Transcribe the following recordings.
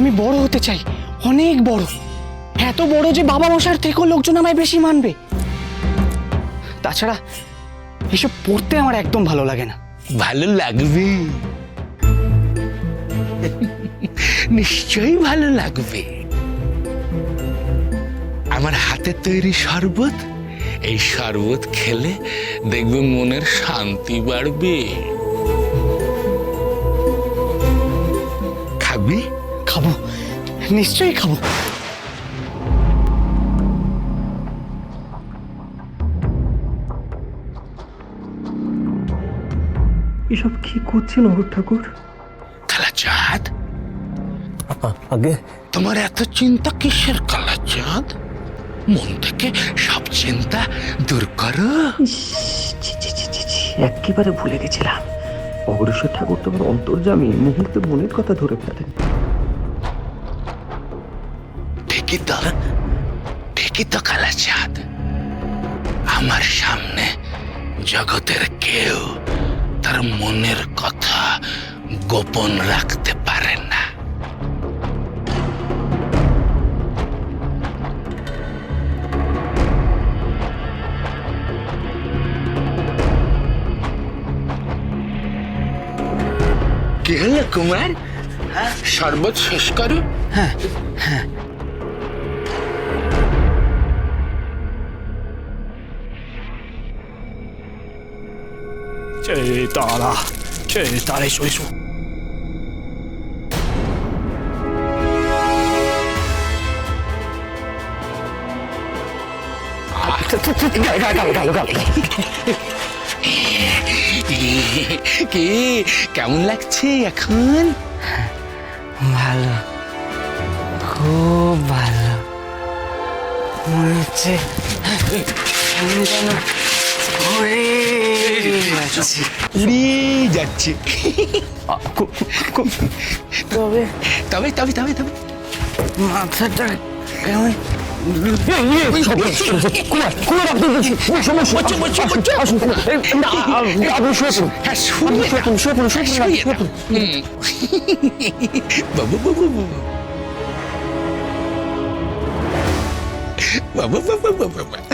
আমি বড় হতে চাই, অনেক বড়, এত বড় যে বাবা মশার থেকেও লোকজন আমায় বেশি মানবে। তাছাড়া এসব পড়তে আমার একদম ভালো লাগে না। ভালো লাগবে, নিশ্চয়ই ভালো লাগবে। আমার হাতে তৈরি শরবত, এই শরবত খেলে দেখবে মনের শান্তি বাড়বে। খাবি? খাবো, নিশ্চয়ই খাবো। এসব কি করছেন অঘোর ঠাকুর? কালাচাঁদ, আগে তোমার এত চিন্তা কিসের কালাচাঁদ? মন থেকে সব চিন্তা দূর করো। একেবারে ভুলে গেছিলাম, অগ্রসর ঠাকুর তোমার অন্তর্যামী, মুহূর্তে মনের কথা ধরে ফেলেন। ঠিকই তো কালাচাঁদ। আমার সামনে জগতের কেউ তার মনের কথা গোপন রাখতে পারে না। কি হলো কুমার? শরবত শেষ করো। হ্যাঁ হ্যাঁ,最大了，最大的水手。 কি কেমন লাগছে এখন? ভালো, খুব ভালো। মনে হচ্ছে আমি যেন উড়ে যাচ্ছি। উড়ে যাচ্ছে। তবে তবে তবে তবে তবে মাথাটা কেমন বাবু বাবু বাবু বাবু বাবু।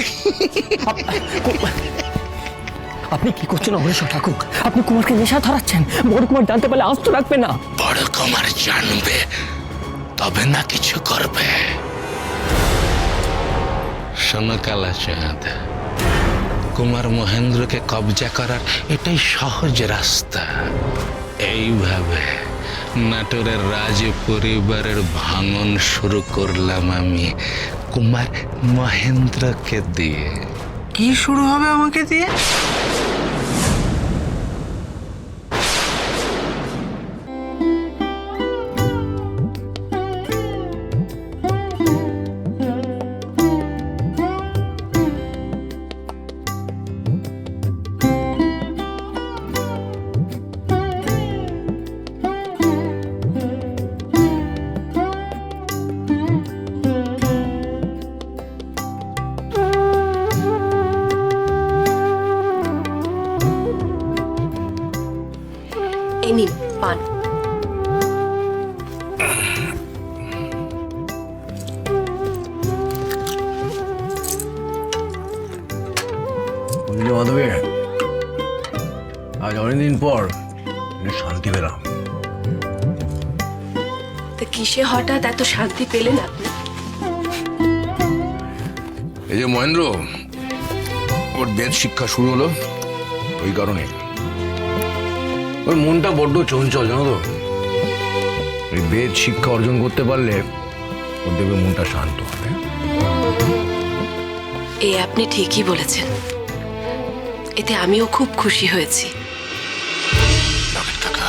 আপনি কি করছেন অগ্রসর ঠাকুর? আপনি কুমারকে নেশা ধরাচ্ছেন। বড় কুমার জানতে পারলে আস্ত রাখবে না। বড় কুমার জানবে, তবে না কিছু করবে। শোনো কালাচাঁদ, কুমার মহেন্দ্রকে কবজা করার এটাই সহজ রাস্তা। এইভাবে নাটোরের রাজ পরিবারের ভাঙন শুরু করলাম আমি কুমার মহেন্দ্রকে দিয়ে। কি শুরু হবে আমাকে দিয়ে? এই নিন পান। বুঝলি মাধবী, আজ অনেকদিন পর শান্তি পেলাম। তা কিসে হঠাৎ এত শান্তি পেলেন আপনি? এই যে মহেন্দ্র, ওর বেদ শিক্ষা শুরু হলো, ওই কারণে ওর মনটা বড্ড চঞ্চল, জানো তো। এই বেদ শিক্ষা অর্জন করতে পারলে ওর দেখবে মনটা শান্ত হবে। এ আপনি ঠিকই বলেছেন, এতে আমিও খুব খুশি হয়েছি। নগেন কাকা,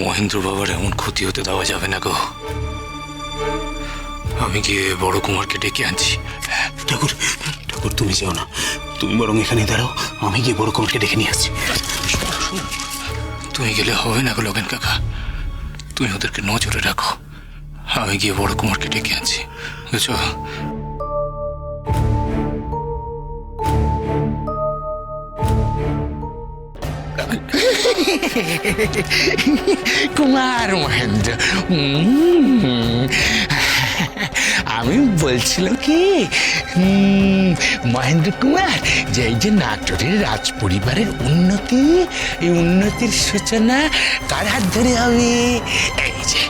মহেন্দ্র বাবার এমন ক্ষতি হতে দেওয়া যাবে না গো। আমি গিয়ে বড় কুমারকে ডেকে আনছি। ঠাকুর, ঠাকুর তুমি যেও না, তুমি বরং এখানে দাঁড়াও, আমি গিয়ে বড় কুমারকে ডেকে নিয়ে আসছি। তুমি গেলে হবে না গো লগেন কাকা, তুমি ওদেরকে নজরে রাখো। আমি গিয়ে বড় কুমারকে ডেকে আনছি, বুঝছো? কুমার মহেন্দ্র, আমি বলছিল কি মহেন্দ্র কুমার, যে এই যে নাটোরের রাজ পরিবারের উন্নতি, এই উন্নতির সূচনা কার হাত ধরে হবে? এই যে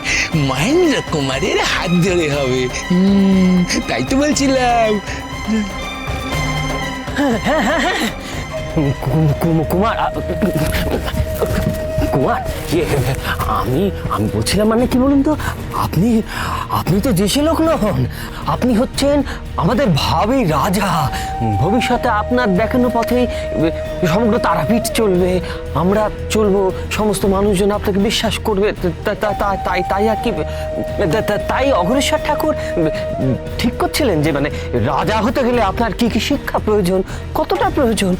মহেন্দ্র কুমারের হাত ধরে হবে। তাই তো বলছিলাম। কুমার কুমার ইয়ে, আমি বলছিলাম মানে কি বলুন তো, আপনি তো দেশি লোক নন, আপনি হচ্ছেন আমাদের ভাবি রাজা। ভবিষ্যতে আপনার দেখানো পথেই সমগ্র তারাপীঠ চলবে, আমরা চলবো, সমস্ত মানুষজন আপনাকে বিশ্বাস করবে। তাই আর কি, তাই অগ্রেশ্বর ঠাকুর ঠিক করছিলেন যে মানে রাজা হতে গেলে আপনার কি কি শিক্ষা প্রয়োজন, কতটা প্রয়োজন,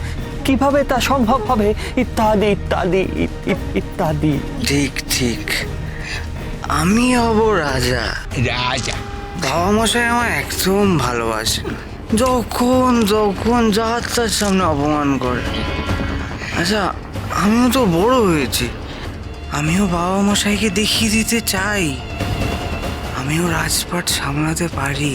কিভাবে তা সম্ভব হবে, ইত্যাদি ইত্যাদি ইত্যাদি। ঠিক ঠিক, আমি হব রাজা। রাজা বাবা মশাই আমার একদম ভালোবাসে, যখন যার তার সামনে অপমান করে। আচ্ছা, আমিও তো বড় হয়েছি, আমিও বাবা মশাইকে দেখিয়ে দিতে চাই আমিও রাজপাট সামলাতে পারি।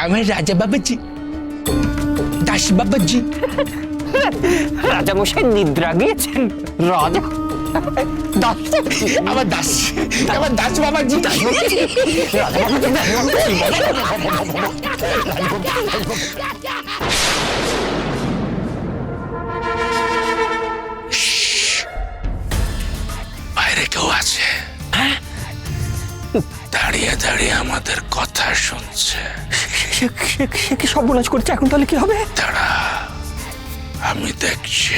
আমার রাজা বাবাজি, দাস বাবাজি। রাজা মশাই নিদ্রা গিয়েছেন, রাজা দাস, আমার দাস বাবাজি। বাইরে কেউ আছে, দাঁড়িয়ে দাঁড়িয়ে আমাদের কথা শুনছে। সে কি সর্বনাশ করছে, এখন তাহলে কি হবে? দাঁড়া, আমি দেখছি।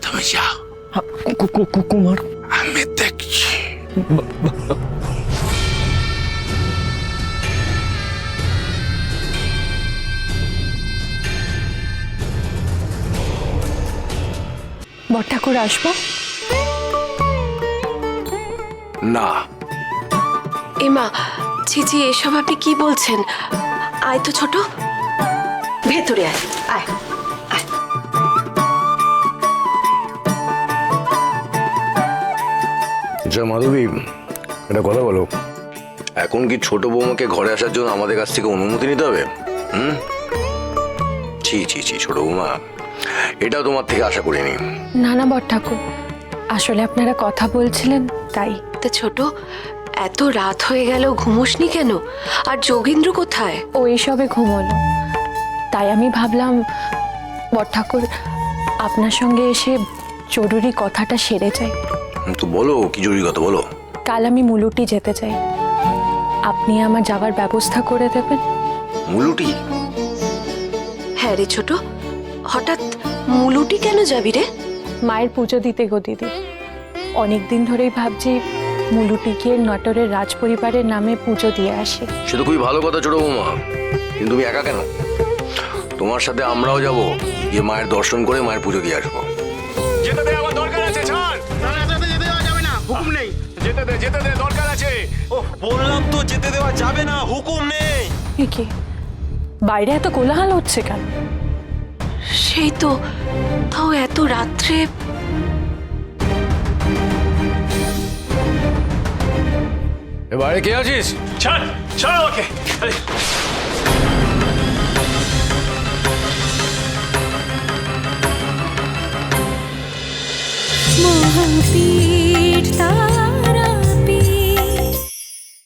তুমি যাও, কুমার আমি দেখছি। বড়ঠাকুর আসবো? না, এমা, ছিছি, এসব আপনি কি বলছেন? আয় তো ছোট, ভেতরে আয়, আয় আয়। আচ্ছা মাধবী, একটা কথা বলো, এখন কি ছোট বৌমাকে ঘরে আসার জন্য আমাদের কাছ থেকে অনুমতি নিতে হবে? ছি ছি ছি, ছোট বৌমা, এটাও তোমার থেকে আশা করিনি। না না বড়ঠাকুর, আসলে আপনারা কথা বলছিলেন তাই। তা ছোট, এত রাত হয়ে গেল, ঘুমোসনি কেন? আর যোগীন্দ্র কোথায়? ও এইসবে ঘুমোলো, তাই আমি ভাবলাম বড়ঠাকুর আপনার সঙ্গে এসে জরুরি কথাটা সেরে যাই। তো বলো, কি জরুরি কথা বলো। কাল আমি মুলুটি যেতে চাই, আপনি আমার যাওয়ার ব্যবস্থা করে দেবেন? মুলুটি? হ্যাঁ রে ছোট, হঠাৎ মুলুটি কেন যাবি রে? মায়ের পুজো দিতে গো দিদি, অনেকদিন ধরেই ভাবছি মুলুটি গিয়ে নটরের রাজ পরিবারের নামে পুজো দিয়ে আসি। সে তো খুবই ভালো কথা ছোট বৌমা, কিন্তু তুমি একা কেন? তোমার সাথে আমরাও যাব, গিয়ে মায়ের দর্শন করে মায়ের পুজো দিয়ে আসবো। যেতে দে, আমার দরকার আছে, ছাড়। যেতে দেওয়া যাবে না, হুকুম নেই। যেতে দে, দরকার আছে। বললাম তো যেতে দেওয়া যাবে না, হুকুম নেই। এ কি, বাইরে এত কোলাহল হচ্ছে কেন? সেই তো, তাও এত রাত্রে। এবারে কে আছিস? ছাড় আমাকে।